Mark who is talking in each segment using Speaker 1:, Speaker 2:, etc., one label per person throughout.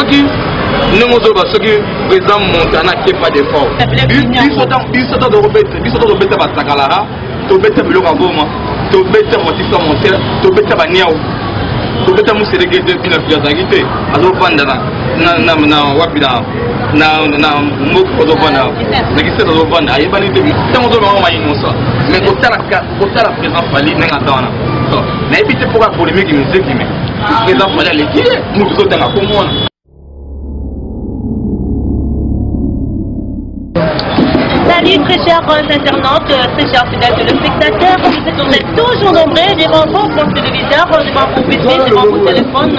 Speaker 1: qui nous avons ceux qui président Montana qui n'est pas d'effort. Biso de Robert Basakalara, to beta bilo ngoma, to beta motisa monter, to beta baniao. To beta muselege de bina fiazagite, azo vandana na wapida na moko do bana. Na kisa do bana, ayebani de tamo do mama inosa. Mais kotala président Fali nenga tawana. So, na ebite pour polémique musique mais président Fali le qui nous tout tanga komona.
Speaker 2: Salut très chers internautes, très chers fidèles téléspectateurs, vous êtes toujours nombreux devant vos téléviseurs, devant vos PC, devant vos téléphones,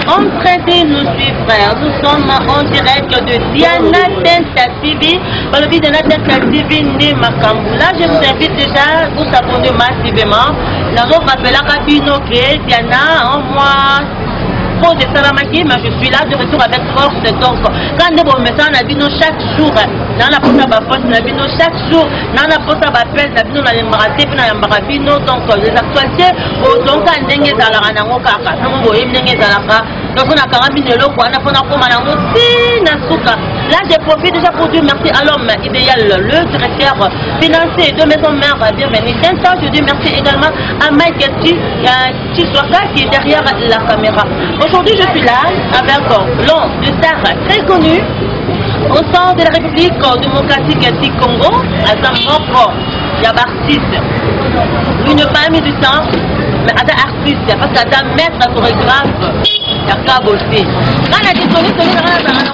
Speaker 2: en train de nous suivre. Nous sommes en direct de Diana Tenta TV, dans le vidéo de Diana Tenta TV de Makambula. Je vous invite déjà à vous abonner massivement. Nous avons rappelé à Kabino que Diana, en mois. De Salamaki, mais je suis là de retour avec force. Donc, quand nous mettons la vie chaque jour, dans la porte à force, la vie chaque jour, dans la porte à appel, la vie dans l'embarrassé, puis dans l'embarrassino, donc les actualités, donc quand on est dans la ranangoka, nous voyons dans la donc on a carabine le quoi, on a comme un nasuka. Là, je profite déjà pour dire merci à l'homme idéal, le directeur financier de Maison Mère, bienvenue. Je dis merci également à Mike Chiswaka qui est derrière la caméra. Aujourd'hui, je suis là avec l'un de stars très connu au centre de la République démocratique du Congo, à Zamoko, Yabartiste. Une famille du temps, mais à artiste, parce qu'à maître chorégraphe, il y a Cabo aussi. Quand on a dit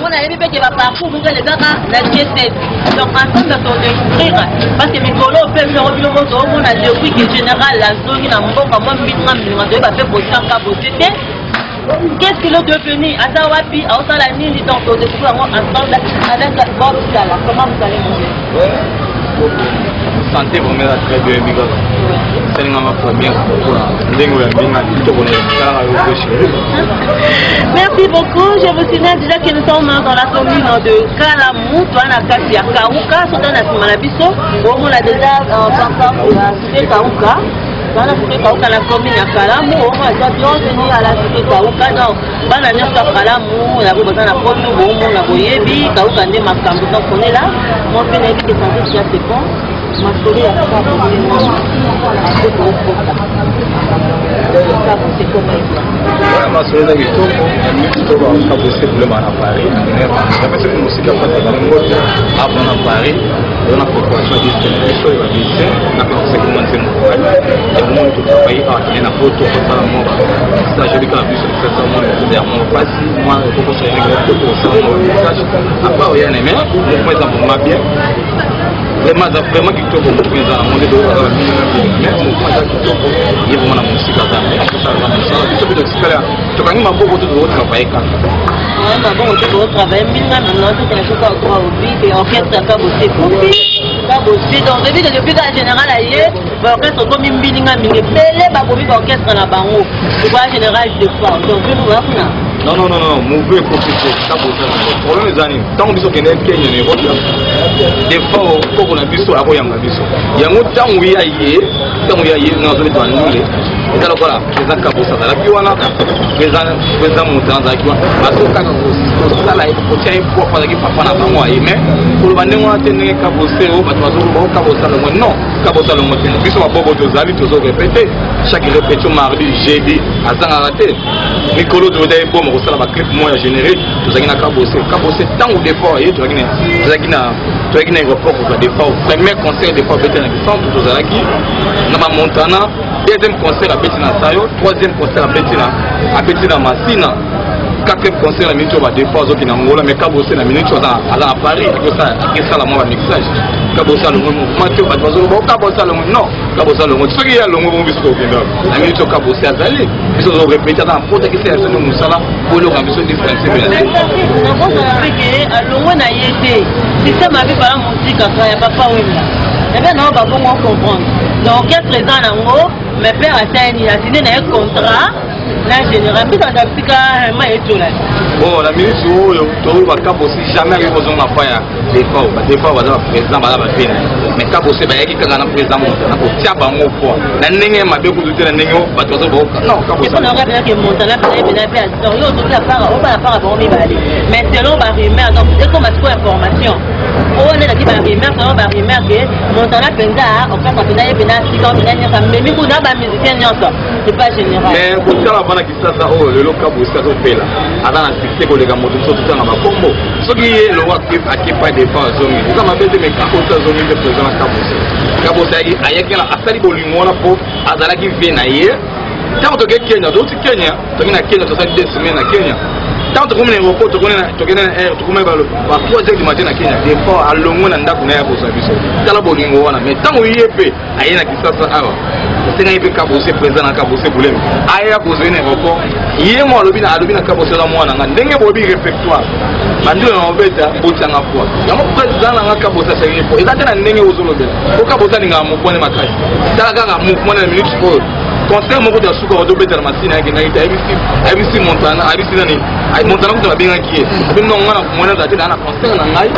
Speaker 2: on a vu qu'il va partout, vous allez voir la G7. Donc, ensemble, on va découvrir, parce que mes collègues peuvent faire le monde, on a dit oui, que général, la zone, il a un bon, comme moi, il va faire poser un Cabo aussi. Qu'est-ce qu'il est devenu? Azawapi, à Osalanini, donc on découvre ensemble avec Bob Sala. Comment vous allez manger?
Speaker 1: Santé, vous m'aidez très bien, Bigot. C'est ma première fois.
Speaker 2: Merci beaucoup. Je vous signale déjà que nous sommes dans la commune de Kalamou, dans la case de Kaouka, sur la Simalabiso. On a déjà pensé pour la cité Kaouka. Dans la cité Kaouka, la commune de Kalamou, on a déjà bienvenue à la cité Kaouka. Donc, dans la cité Kalamou, la besoin de prendre le bon, la boyebi, Kaouka, on est Makambo. Donc, on est là. Mon père est qui est censé faire ses ponts. Ma chérie a fait
Speaker 1: ma soeur est Paris. On a proportion de distribution et de lycée, on a commencé à commencer et on a tout travaillé à la photo pour la mort. Ça, je dis que la vie c'est très mon passé, moi, il faut que je regarde pour ça, mon message. Après, il y a un aimé, moi, ça me bien. Vraiment, qui tombe pour les gens, on est de la vie, mais moi, ça qui tombe, il y a mon musique à ça. Je suis de Sicala, tu as mis ma beaucoup de travail.
Speaker 2: Oui, ma beaucoup de travail, mais maintenant, c'est quelque chose à croire au but et orchestre à Kabosé. Donc, depuis que le général a eu, l'orchestre comme une bilingue, mais le pélé, l'orchestre à la bango, tu vois, général, je crois. Donc, je vous vois.
Speaker 1: Non, mauvais compliqué. Ça pour ça. Pour les années, tant que vous avez Kenya, des fois, il faut qu'on a vu ça à Royaume. Il y a un temps où il y a eu, dans la zone de Angoulé. Et alors voilà, les gens qui ont la Kiwana, les gens montant dans la Kiwana. Parce que ça là, il faut que tu aies pour que papa n'a pas moi. Mais pour le moment, on a tenu qu'à bosser au Kabossalon. Non, Kabossalon, puisque on va beaucoup de amis, tous répéter. Chaque répétition mardi, jeudi, à Zangaraté. Nicolo de Odé, bon, on va clip moins généré. Tous les gens qui ont bossé. Kabosser tant ou des fois, tu as gagné un report pour des fois. Premier concert, des fois, peut-être dans le centre, tous les gens qui ont Montana. Deuxième concert à Bettina Sayo, troisième concert à Bettina Massina, quatrième concert à Minute à Défense qui est en Angola, mais Kabosé à Minute à Paris, et ça la moi mixage. Kabosé le Mathieu Kabosé le non, Kabosé le ce qui est le mot biscuit la Minute Kabosé à Zali, ils ont répété dans la faute qui s'est associée Moussala pour le ambition différenciée. Système avec la musique, il n'y a pas de eh bien, non, on va comprendre. Donc, il y a 13 ans, mes pères a signé un contrat. Là, général, puis dans la psychiatrie, bon, la ministre, tu vas aussi jamais besoin de faire. des fois président bala ba pena mais ka bose ba yaki kanga na président Montana ko tia bango quoi na ndenge mabe ko duté na ndenge bato zo bo non ka bose
Speaker 2: on aurait bien que Montana peut être à yo to la part on va la part bon mi bali mais selon ba rumeur donc c'est comme à information on est là qui ba rumeur selon ba rumeur que Montana penza on fait ça penza pena si quand on est ça mais mi ko na ba musicien nyonso c'est pas général
Speaker 1: mais ko tala bana ki sasa oh le loka boska to pela adana site ko lega moto so tutanga ba kombo soki ye lo wa ki pas des fois zongi ça m'a fait mais ka ko ta zongi de président ka bosa ayaki na asali bolingo na po azala ki vie na ye tant que Kenya d'autres Kenya to na Kenya to sali 2 semaines na Kenya tant que comme les repos to comme ba 3h du matin na Kenya des fois alongo na ndako na ya bosa biso tala bolingo wana mais tant yepe ayena kisasa awa tenga yepe ka bosa président na ka bosa bulem aya bosa ne repos ye mo alobi na ka bosa la mwana nga ndenge bobi réfectoire bandilo na obeta botanga kwa yango président na ka bosa sa yepo ezate na ndenge ozolobela ko ka bosa ninga mo pone makasi tala kanga mo pone na minute sport conseil moko de suka odo beta masina yake na ita ABC Montana ABC nani ai Montana ko babinga kie abi no ngana mwana za tena na conseil na ngai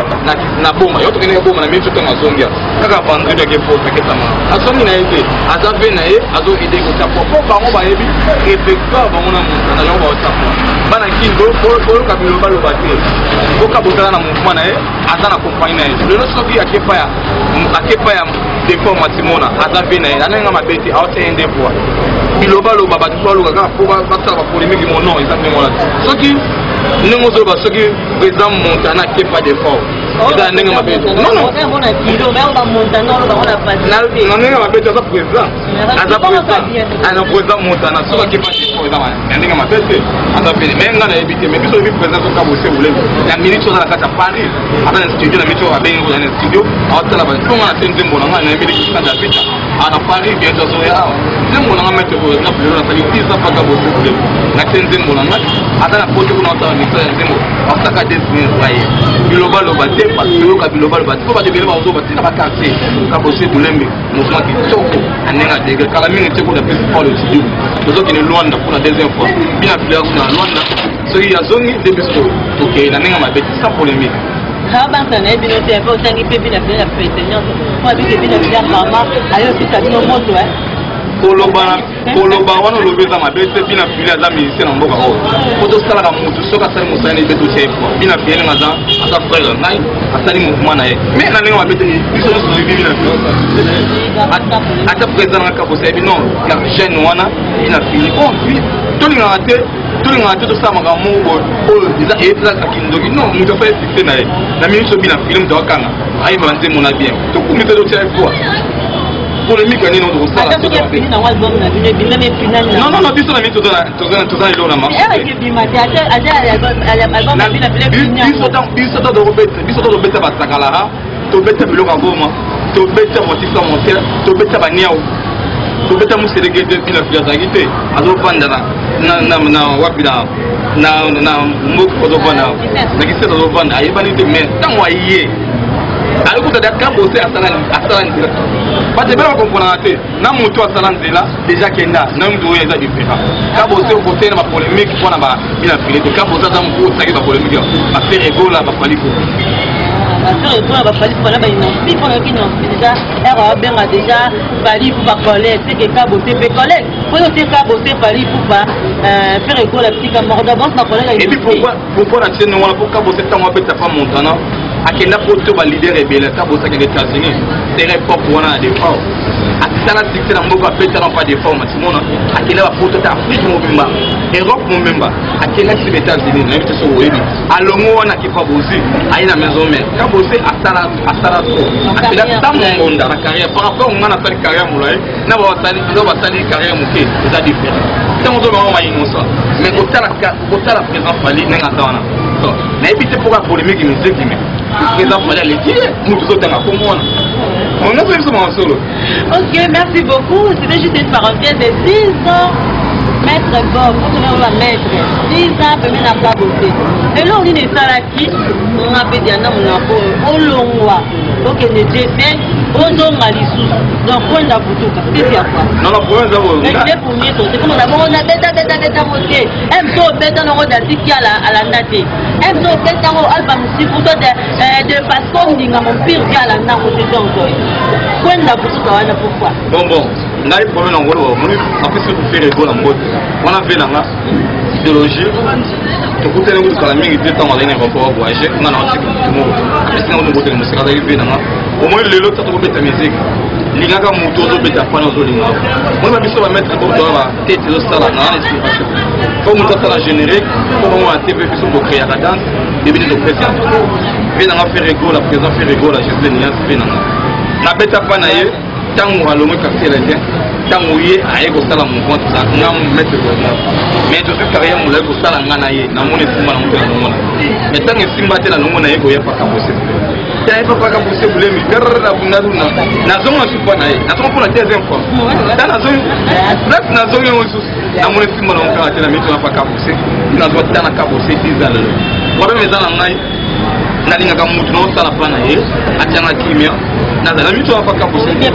Speaker 1: na boma yoto kene boma na mitu tanga zongia kaka bandri de kepo peketama asongi na yete azabe na ye azo ide ko tapo ko bango ba yebi effectoire bango na Montana yo ba tapo bana kingo ko ka bilo balo bate ko ka botana na mouvement na ye azana compagnie na ye le no soki akepa ya des fois matimona azabe na ye ananga mabeti aotende fois bilobaloba bato baloba kaka po basala bapolémique mon nom exactement là soki ndenge ozoloba soki président Montana kepa d'effort eza ndenge mabeti non na ndenge mabeti aza président ana président Montana soki akepa d'effort eza ndenge mabeti aza pene mais nga nayebi te mais biso oyebi président soki abose bulemi ya minute oza na kati ya Paris aza na studio na minute oyo abengi koza na studio aotala batonga na te nzembo na nga nayebeli kisanda ya pita ana Paris bientôt azoya awa nzembo na nga mete ko na bulelo na sali 10 ans paka bose bulemi na te nzembo na nga ata na poto kuna otala misa ya nzembo asaka desine saye bilobaloba te basoyoka bilobaloba te po badebele baozoba te na bakartier ka bose bulembi mouvement kitoko anenga dege kala mingi te kuna pesi paul studio tozokende Luanda kuna deuxième fois bina filière kuna Luanda soki yazongi nde biso tokei na ndenge mabeti sans polémique
Speaker 2: abantwana ebino te po tangi pe bina filière na pesi nyonso po abike bina filière mama ayo sika bino moto koloba wana olobeza mabe te bina fili aza musicien na mboka oyo po tosalaka motu soki asali mosala ete totia efoi bina fili ndenge aza frère ngai asali mouvement na ye mais na ndenge mabe te biso nyonso toyebi bina fili ata président na kabosa yebi non ya jeune wana bina fili bon tolingaka te tosala makambo moko oyo eza eyetezaka kindoki non moto afa efixe na ye na miniso bina fili moto akanga ayeba banzembo na bien tokumi te totia efoi polémique nini on doit ça non biso na mito tozana ilo na marché biso to dobeta basakalara tobeta biloko ya boma tobeta motika montere tobeta baniao tobeta muselegede bina fili azalaki te azovanda na wapi na mboka ozovanda na kisete azovanda ayebani te mais ntango aye alikuta daka bose asala nzela batebela bakomponaka te na moto asala nzela déjà kenda na mtu oyo eza différent ka bose okote na bapolémique mpona bina file te ka bose aza motu otaki bapolémique bafere egola bafaliko affaire egola bafaliko bana bainonsi mpona yoki nonsi déjà ere abenga déjà fali pour bacollègue c'est que ka bose mpe collègue po yo te ka bose fali pour faire egola ptika morda bonse na collègue
Speaker 1: et puis pourquoi na tienne wana po ka bose ntango abeta pa Montana akenda poto ba leader rebelle ka bosa ke États-Unis c'est pop wana des fois akisala succès na mboka peta na pas des fois matimona akenda ba poto ta Afrique mobimba Europe mobimba akenda ki États-Unis na biso oyebi alongo wana ki pa bosi aina maison mère ka bosi asala to akenda tamu onda na carrière par rapport au mana sali carrière mulai na ba sali carrière muke c'est différent tant on doit ma innocent mais kotala présent fali nenga tawana na ebite pour la polémique musique mais présent fali aller dire mutu zotanga komona on a fait ça solo.
Speaker 2: OK, merci beaucoup. C'était juste une parenthèse de 10 ans. Merci. Maître Bob, on va mettre 10 ans, peut mettre la beauté. Et là, on est salaki, on a fait des noms, on l'a donc on est fait, on a les sous, donc on a foutu. Qu'est-ce qu'il y a quoi? Non, la première d'abord. Mais les premiers sont, c'est comme d'abord, on a bêta beauté. M2, bêta, on a dit qu'il y a à la nate. M2, bêta, on a album, si vous êtes de façon, on dit que mon pire vient à la nate, on est encore. On a foutu, pourquoi? Bon. N'a pas de problème en gros, on a fait ce que faire rigolo en mode. On a fait la idéologie. Tu peux tenir le calamine et dire qu'on a un rapport à voyager. On a un article du mot. Est-ce qu'on a un côté musical d'arriver dans au moins les autres, ça te permet de musique. Les gars qui ont moto, ils ont pas nos lignes. On va bien mettre comme dans la tête de ça là, dans l'inspiration. Comme on a la générique, comme on a TV qui sont pour créer la danse, et bien de pression. Viens dans faire rigolo, la présence fait rigolo, la gestion de nuance, viens dans. La bête à panailler. Tant que l'homme est cassé la tête, tant que l'homme est au salon, on va mettre le monde. Mais tout ce carrière, on l'a au salon, on a eu, on a mais tant que Simba est là, on a eu, il n'y a pas qu'à bosser. Il n'y a pas qu'à bosser, vous l'avez mis, la zone ne suit pas, la zone pour la deuxième fois. Dans la zone, la zone est aussi, la monnaie Simba, on va la mise, on n'a pas qu'à bosser, la zone est à bosser 10 ans. Moi, mes amis, nalinga kama mtu no sala pana ye atanga kimia na la mtu hapa kapo sisi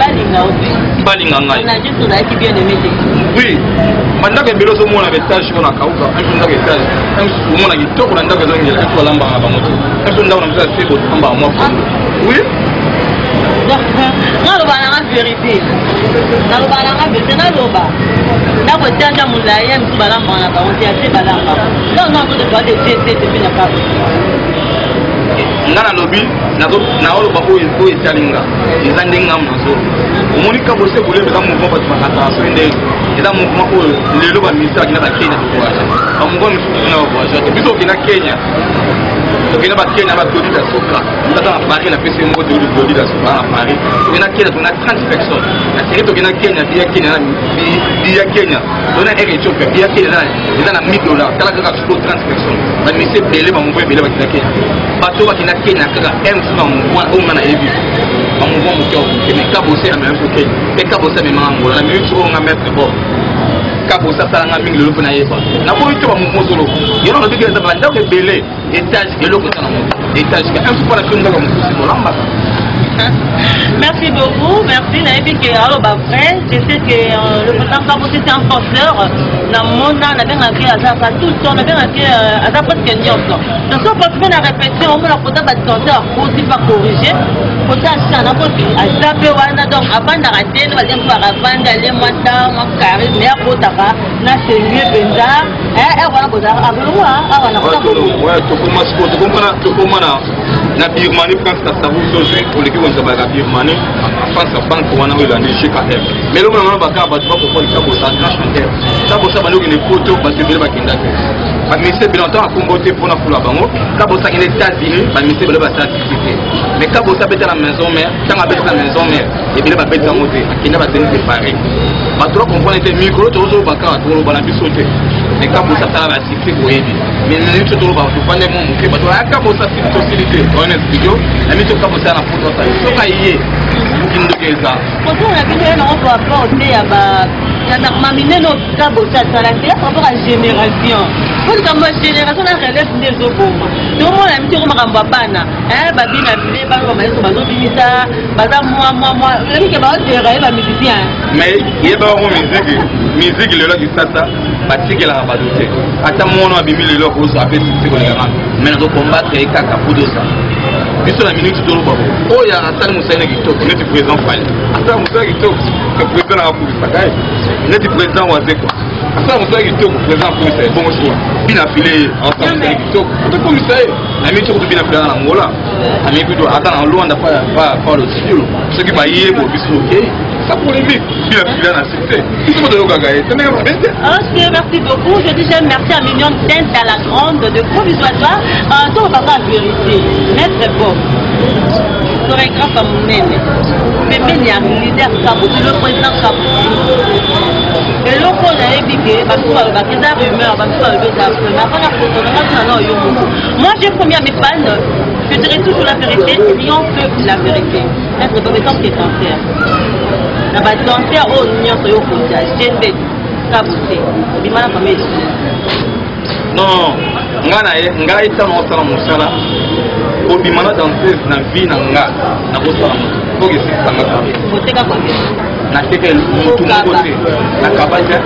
Speaker 2: balinga ngai na jitu na kibia de mete oui mandaka biloso mona betashi kona kauka mtu ndaka etaji mtu mona kitoko na ndaka zongela mtu lamba hapa moto mtu ndaka na mtu sebo tamba mwa oui na loba na vérité na loba na vérité na loba na ko tanda mulaye mtu balamba na ba on dit assez balamba non on doit de tete depuis la part ngana lobi na olo babo ko etalinga izandinga mnazo umunika bose bule beka mouvement ba tmaka so inde eza mouvement ko lelo ba misa kina ba Kenya to kwa ba mungo msuku na voyage to biso kina Kenya to kina ba Kenya ba todi da soka ndata na Paris na pese mo de todi da soka na Paris to kina Kenya to na 30 personnes na série to kina Kenya dia Kenya to na Ethiopia dia Kenya eza na $1000 kala kaka 30 personnes ba mise bele ba mungo bele ba kina Kenya bato bakina Kenya kaka M1 on a évi on va monter au mais kabosé na même Kenya et kabosé même Angola na minute on a mettre bon kabosé ça na mingi le na yeba na ko ite ba mouvement solo yelo na bigeza ba ndako belé étage yelo ko sana étage ka un fois la chose ndako mo lamba. Merci beaucoup, merci. Je sais que le président Kabosé c'est un penseur. Dans le monde, on a bien acquis à ça, tout le temps, on a bien acquis à ça parce qu'il y a une option. Donc, si on continue à répéter, on va la photo de cancer, on va corriger. Photo à ça, on va zapper, donc avant d'arrêter, on va dire avant d'aller maintenant, on carré, mais à photo, là c'est mieux bizarre. Et voilà, vous avez un peu de ouais, tu comprends, na Birmanie, France, ça vous sauve pour l'équipe de la Birmanie, France, la banque, on a eu la GKF. Mais le moment où on va faire, on va faire ça, chanter. Ça, pour ça, on a une photo parce que c'est le Kindak. Mais c'est bien longtemps à combattre pour la banque. Ça, pour ça, il est États-Unis, mais c'est le Bassa difficulté. Mais quand vous avez la maison mère, quand vous avez la maison mère, et bien, vous avez la montée, qui n'a pas été préparé. Ma trop comprendre que micro, tu as bakar, tu as sauté. Mais quand vous avez la sécurité, vous avez mais nous tu dois pas prendre mon mot. Parce que quand vous avez la possibilité, on est studio, la mise au cap de la photo, ça il faut pas y aller. Qui nous dit ça? Quand on a vu un autre rapport, c'est à la mamine no cabo ça ça la c'est par rapport à génération. Pour comme génération la relève des autres. Tout le monde a mis comme un babana. Babi na bile ba ko maïso ba zobimisa, baza moi. Le qui va dire ba musicien. Mais il ba ko musique le là du sasa, ba tikela ba doté. Ata mono abimi le là ko so apesi ko le gama. Mais na combattre et kaka pour ça. Biso la minute de l'eau. Oh ya Hassan Moussa qui top, net président Fall. Hassan Moussa qui top, que président a pour Sakaï. Net président Wazeko. Hassan Moussa qui top, président commissaire. Bon choix. Bien affilé ensemble qui top. Tout commissaire. Ami tu bien affilé en Angola. Ami qui doit attendre en loin pas le studio. Ce qui va y est pour biso OK. Ça pour les vies. Bien affilé dans la cité. Ils sont de Ogagaï. C'est même OK, merci beaucoup. Je dis merci à Million Tente à la grande de provisoire. Donc on va pas vérifier. Maître Bob. Chorégraphe à Mounene. Bébé il y a un leader Kabosé, le président Kabosé. Et l'autre on a épiqué, parce qu'on va faire des rumeurs, parce qu'on va faire des rumeurs. Moi j'ai promis à mes fans, je dirais toujours la vérité, rien que la vérité. Maître Bob est en cancer. La cancer, oh, n'y a pas de j'ai fait. Kabouté. Bimana famille.
Speaker 1: Non, nga ita na osala musala. Obimana danseuse na vie na nga na osala. Faut que c'est ça nga.
Speaker 2: Côté ka côté.
Speaker 1: Na teke mutu côté. Na kabaja.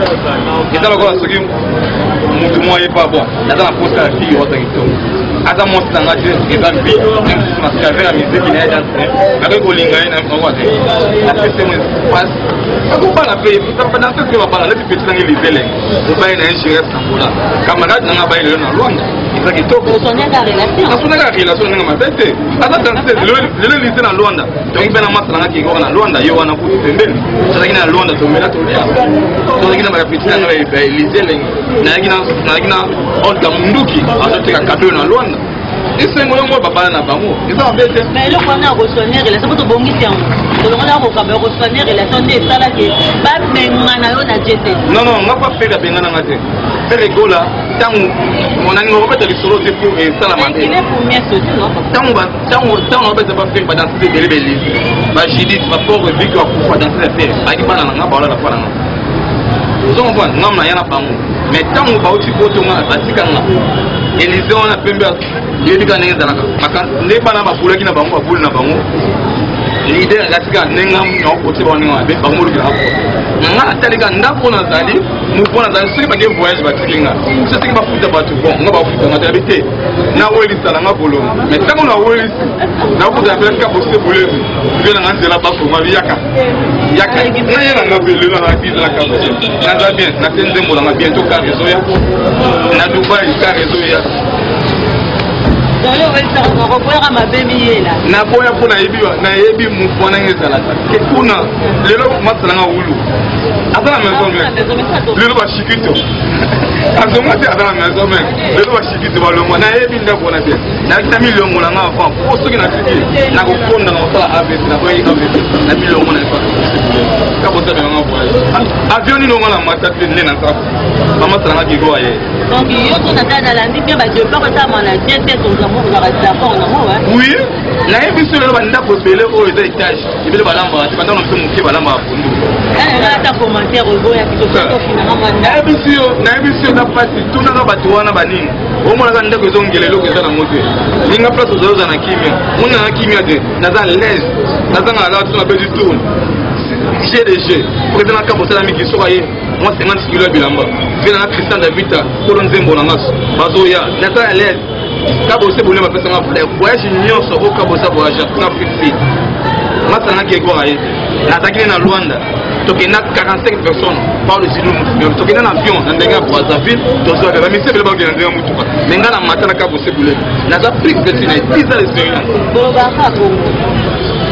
Speaker 1: Ita la kola soki mutu mo yepa bon. Na na posta la fille ota kito. Ata mo tsanga je eza bi même si ma serveur la musique na danser. Avec kolinga ina mwaze. La fête mo passe. Ako pas la paix, ça pas danser que va pas la petit na ngi libele. O ba ina ingérer sambola. Camarade na ba ile na Luanda. Eza kitoko.
Speaker 2: Sonia la relation.
Speaker 1: Na sonia la relation na mabete. Ata danser le lycée na Luanda. Donc bena masala ngaki ko na Luanda yo wana ku tembele. Sasa kina Luanda to mela to ya. To kina ba petit na ba lycée lengi. Na kina on ka munduki. Ata teka cadeau na Luanda. Et c'est moi papa na bango. Eza mabete.
Speaker 2: Mais le qu'on a reçonné relation to bongi tian. To le on a ko reçonné relation de ça là que ba mengana yo na jete.
Speaker 1: Non non, on va pas faire bengana ngate. Faire rigola tant mon ami on va te solo c'est pour ça la matin.
Speaker 2: Il est pour mieux sauter non.
Speaker 1: Tant on va pas faire pas danser belle belle. Ba jidi ba pauvre vique pour danser faire. Ba ki bana nga ba la fa na. Nous on voit non na yana bango. Mais tant on va aussi koto nga batikanga. Élysée on a pembe yebika nenge zalaka. Maka ne bana ba pula kina bango ba pula na bango. Leader gatika nenga no kote ba ninga be bango lukira hapo. Nga talika ndako na zali mu pona zali soki ba ke voyage batikinga. Soki ba futa ba tu bon nga ba futa ngata bite. Na weli sala nga bolo. Mais tango na weli na ko da ka bosse bolo. Bela nga nzela ba ko ma yaka. Yaka na yena nga bele na bi la ka. Na za bien na tenze mo na bien to ka réseau ya. Na Dubai ka réseau ya. Na boya pona yebi mu pona ngezala ke kuna lelo masala wulu atala maison mère lelo ba shikito azonga te atala maison mère lelo ba shikito ba lo mona yebi nda bona bien na kita million mona nga avant ko soki na tiki na ko fonda na sala ABC na boya ABC na million mona pas ka bota be nga voyage avion ni no ngala matati ne na sa mama sala ki go aye
Speaker 2: donc yo to na tana la ndi bien ba je pas ça mana jete to
Speaker 1: oui, la émission de la bande belé au étage. Il veut balamba, tu vas dans le balamba.
Speaker 2: Un commentaire au bout,
Speaker 1: la émission n'a pas tout n'a pas tout na bani. Au moins la ndeko zongele lo keza na moto. Ninga place zo za na kimia. Muna na kimia de na za l'aise. Na za na la tu na bedu tourne. GDG. Président Kabota la miki sokaye. Moi 50 kg bilamba. Vena na Christian David ko nzembo na ngaso. Bazoya, na za l'aise. Kabose boule ma personne en voyage nyonso au Kabosa voyage na Afrique. Masana ki eko aye. Na takine na Luanda. Tokena 45 personnes par le sud nous. Tokena na avion na ndenga Brazzaville, tozo ba mise bele ba ke ndenga mutuka. Menga na matana Kabose boule. Na Afrique de Sine 10 ans d'expérience.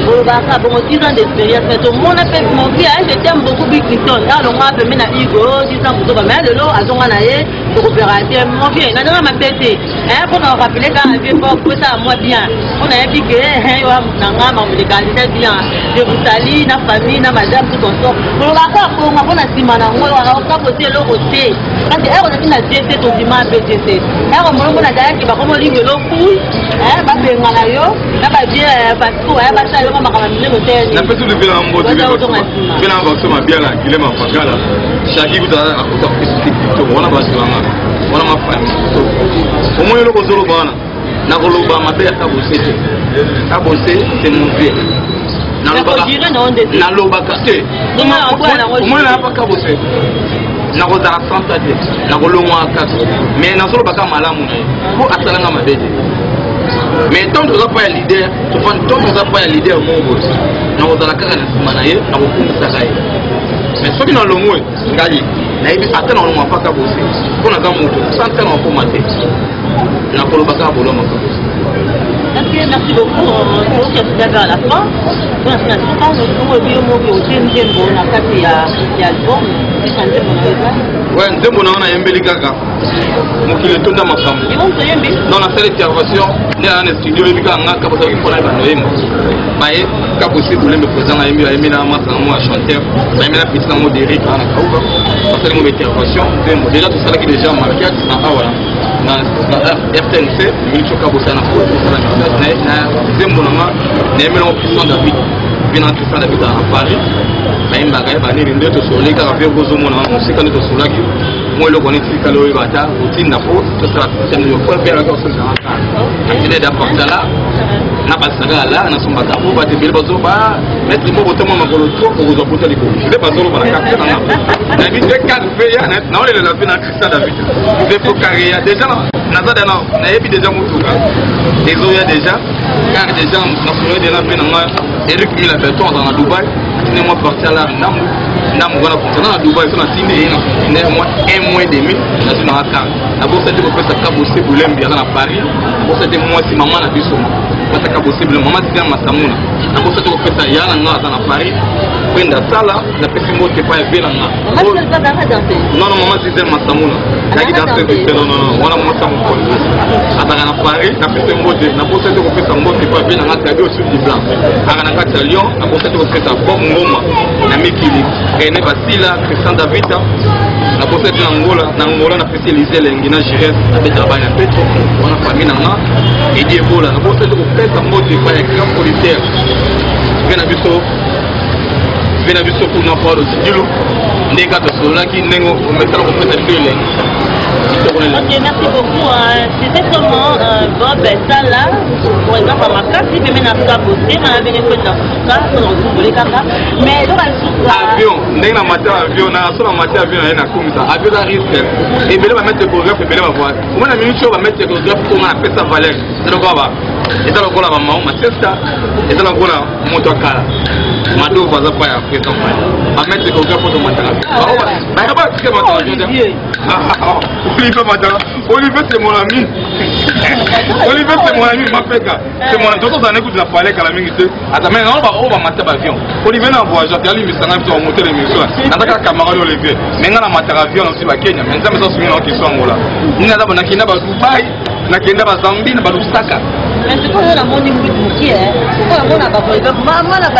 Speaker 2: Bolobaka bon 10 ans d'expérience mais tout le monde a fait mon vie je t'aime beaucoup Bill Clinton là on m'a fait na Igo 10 ans pour toi mais de l'eau azonga na ye pour opérateur mon vie na ma pété hein pour nous rappeler quand vieux pas pour ça moi bien on a dit que hein yo na ngama mo candidat bien je vous salue na famille na madame tout ton sort bolobaka pour moi na sima na ngo wana ka côté lo côté parce que on a fini na DT to dima BTC hein on mo na daya ki ba komo lingo lo cool hein ba benga na yo na ba bien parce que ba ça
Speaker 1: na petu le vela mbote vela mbote ma bien la kile ma fakala shaki kutana akuta to wana basi wanga wana mafani to omoyo loko zolo bana na koloba mabe ya kabose c'est mon vie na lobaka te omoyo na hapa kabose na kozala santa te na kolongwa kaso mais na solo baka malamu po asalanga mabede. Mais tant que vous n'avez pas un leader, tant que vous n'avez pas un leader, mon boss, nous allons la carrière de Manaye, nous allons faire ça. Mais ceux qui n'ont le mot, Gali, nous allons faire pas ça bosser. Pour nous avoir moto, sans faire un peu maté, nous allons pas faire boulot.
Speaker 2: Merci beaucoup. On se retrouve à la fin. On se retrouve au bio au deuxième bon à quatre il y a album.
Speaker 1: Ouais, deux bons on a un bel gaga. Mon qui est tout dans ma femme. Dans la salle d'intervention, il y a un studio qui a un cap de pour la bande. Mais cap aussi pour les présents à Emile à Massa moi chanteur. Ça Emile a pris ça mot d'Eric à la Kauba. Parce que mon intervention, déjà tout ça qui déjà marqué à Awala. Na FTNC, Milicho Kabosana pour na Zembolama, na Emile en puissant David. bien en Tristan David à Paris. Mais il m'a dit que tu soulèves quand tu as besoin de musique quand tu soulèves. Moi, le connais quand le bata routine d'apo, tout ça c'est le faut faire la chose dans la il est d'apporter là. Na basaga là, na somba kapo ba te bil bazo ba, mettre mo botama makolo trop pour vous apporter les coups. Je vais pas solo ba capter na. Na bi te kan fe ya na on le la fi na Christa David. Il faut carrière déjà na za dana na yebi déjà mutuka. Dezo ya déjà car déjà na soirée de la fin na Eric Mila Beton dans Dubaï. Ne moi partir là ndamu voilà pour na Dubaï sur na tinde na moi un mois et demi na sur na car. Na bo c'était pour faire ça bosser pour l'embia na Paris. Bo c'était moi si maman na biso. Parce que possible maman c'est masamuna. Na bo c'était pour faire ça yana na Paris. Kwenda sala na pesi mote pa vela na.
Speaker 2: Maman c'est pas danser.
Speaker 1: Non maman c'est masamuna. Nagi danser non voilà moi ça mon pole. Ataka na Paris na pesi mote na bo c'était pour faire ça mote pa vela na tabi au sud du blanc. Aka na kati Lyon na bo c'était pour faire ça bon ngoma na mikili. René Basila, Christian David, na bo c'était na Angola na pesi Elise Lengina Gires na beta ba na Petro. On a famille na et die bola na bo c'était pour faire ça mote pa grand policier. Vena biso kuna paro sidilo ndeka to solaki nengo metalo ko pesa fele.
Speaker 2: Ok, merci beaucoup. C'était comment Bob Sala, pour exemple, à ma classe, il fait maintenant ça bosser, on a venu faire ça, on retrouve les caca. Mais donc,
Speaker 1: avion, n'est la matière avion, na sur la matière avion, na comme ça, avion à risque. Et bien va mettre le chorégraphe, et bien va voir. Au moins la minute on va mettre le chorégraphe pour on appelle ça valeur. C'est le quoi va. Et dans le quoi la maman, ma testa, et dans le quoi la moto kala. Mado va za pas ya présent. Va mettre le chorégraphe pour monter la. Bah pas que monter avion. Olivier Madara, Olivier c'est mon ami. Olivier c'est mon ami, ma peka. C'est mon ami. D'autres années que tu as parlé à la minute. Attends, mais on va mater l'avion. Olivier n'a pas voyagé, il me semble que monter l'émission. Dans ta camarade Olivier. Mais on a mater l'avion aussi à Kenya. Mais ça me semble que c'est en Angola. Nous avons na Kenya, Dubaï, na Kenya, Zambie, na Lusaka.
Speaker 2: Mais c'est quoi la monnaie qui est? C'est quoi la monnaie à chorégraphe?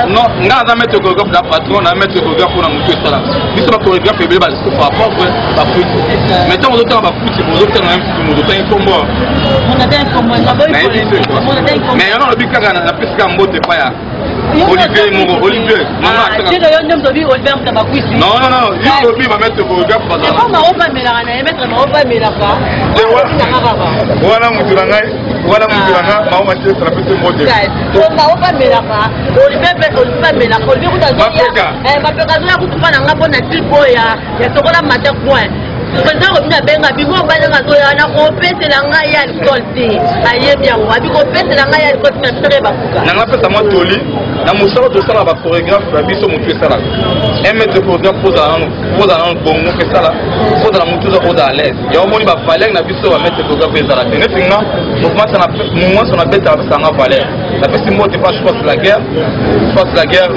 Speaker 1: Non, on a mettre le chorégraphe d'un patron, on a mettre le chorégraphe pour la montée ça. Si c'est pas chorégraphe, il va se faire pas pour mettons aux auteurs, aux auteurs, un combat.
Speaker 2: On a bien un combat.
Speaker 1: Mais il y a un but qui a la piste en botte, pas Olivier Moro, Olivier.
Speaker 2: Non,
Speaker 1: il va mettre le chorégraphe. Voilà mon gars, ma maman c'est la petite mode.
Speaker 2: Donc ma maman melaka, Olivier melaka, ma pekazo ya kutupa na ngapo na tipo ya sokola mata point. Président Robina Benga bigo bana ngazoya na kopese la ngai ya alcool ayebi yango abiko pese la ngai ya alcool na tere bakuka.
Speaker 1: Na ngapesa mo toli na musala to sala ba chorégraphe ba biso mutu sala. Un maître de chorégraphe pose dans bongo que sala. Pose dans mutu za à l'aise. Ya omoni ba valeur na biso ba maître de chorégraphe sala. Netinga mouvement ça na mouvement ça na beta ça na valeur. La pesi mo te pas je passe la guerre.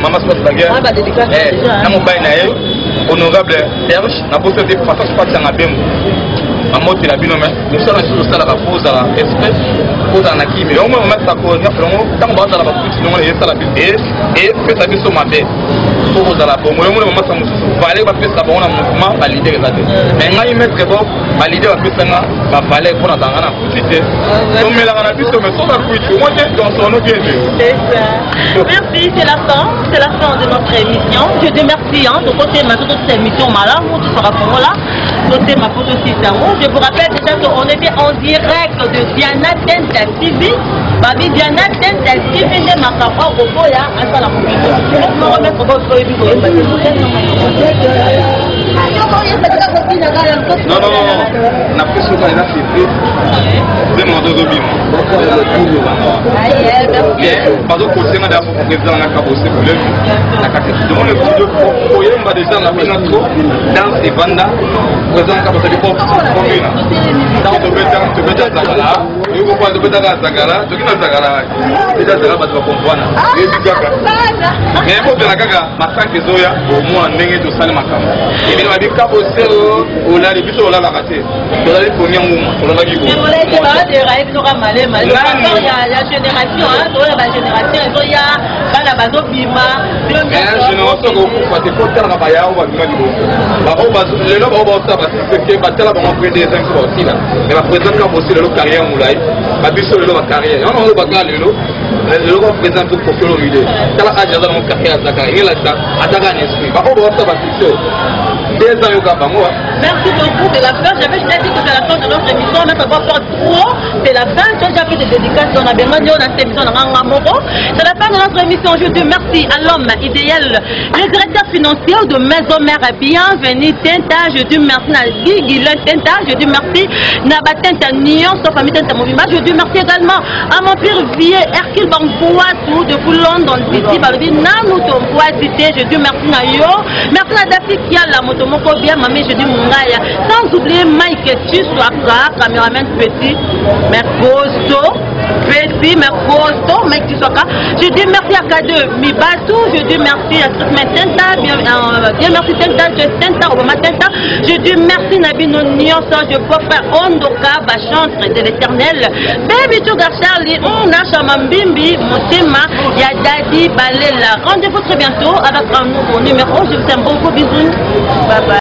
Speaker 1: Maman se passe la guerre. Na mo bay na ye honorable Serge na bosse de passe na bembo. Maman te la binome. Nous sommes sur le sala ba pose à espèce pose na kimi. Au moins on met ça chorégraphe tant on va dans la boutique non et ça la et fait ça biso mabe. Pose à la bombe. Au moins maman ça musu. Valeur ba pesa ba on a mouvement validé les até. Mais ngai mettre bon validé ba pesa nga ba valeur pour na na publicité. Donc mais la na biso mais ça kuitu. Moi j'ai dans son bien.
Speaker 2: Merci, c'est la fin de notre émission. Je te remercie de côté ma toute cette émission malade, tout sera pour là. Côté ma photo je vous rappelle déjà qu'on était en direct de Diana Tenta TV. Babi Diana Tenta TV de Makapa au Boya à la communauté. On va remettre votre
Speaker 1: non, na peso ka ina fitri. De modo do bimo. Parce que c'est madame pour président na kabose problème. Na kakati de le studio pour yemba déjà na binato dans et banda. Président kabose de pop combina. Dans to beta zakala. Yuko kwa to beta zakala, to kina zakala. Beta zakala ba to comprendre. Et bigaka. Mais pour de la kaka masanke zoya au moins ndenge to sale makamba. Et bien ba kabose o la biso la raté. To la ko nyangu, to la ki ko.
Speaker 2: Mais voilà, c'est pas de rêve no ramale mal. Il y a la génération la génération il y a bana bazo bima.
Speaker 1: Mais génération ko ko te ko tala ba ya o ba bima dibo. Ba o ba le lo ba ça ba c'est que ba tala ba mo prendre des infos aussi là. Mais la président ka aussi le carrière moulay. Ba biso le lo ba carrière. On ba ga le lo. le roi président pour Kokolo Vide. Tala Adja dans mon carrière à Dakar, il a attaqué un esprit. Par contre, on va succès. 2 ans, il y a moi.
Speaker 2: Merci beaucoup, c'est la fin. J'avais dit que c'est la fin de notre émission, mais ça va faire trop. C'est la fin. Tu as déjà fait des dédicaces, on a bien dit, on a cette émission, c'est la fin de notre émission. Je dis merci à l'homme idéal, le directeur financier de Maison Mère. Bienvenue, Tenta. Je dis merci à Guy Tenta. Je dis merci à Tenta Nyon, sa famille Tenta Movima. Je dis merci également à mon pire vieux Hercule Bambouatou de London City. Nanou Tomboua Cité. Je dis merci à Yo. Merci à Dafi qui a la moto moko bien, mamie. Je dis Mungaya. Sans oublier Mike Tissouaka, caméraman petit, Mercosto. Petit, Mercosto, Mike Tissouaka. Je dis merci à K2 Mibatou. Je dis merci à Tenta. Bien merci Tenta. Je dis merci Nabino Nyonso. Je peux faire Ondoka, Bachantre de l'éternel. Baby Touga Charlie, on a Chamambimbi, Motema, Yadadi, Balela. Rendez-vous très bientôt avec un nouveau numéro. Je vous aime beaucoup. Bisous. Bye bye.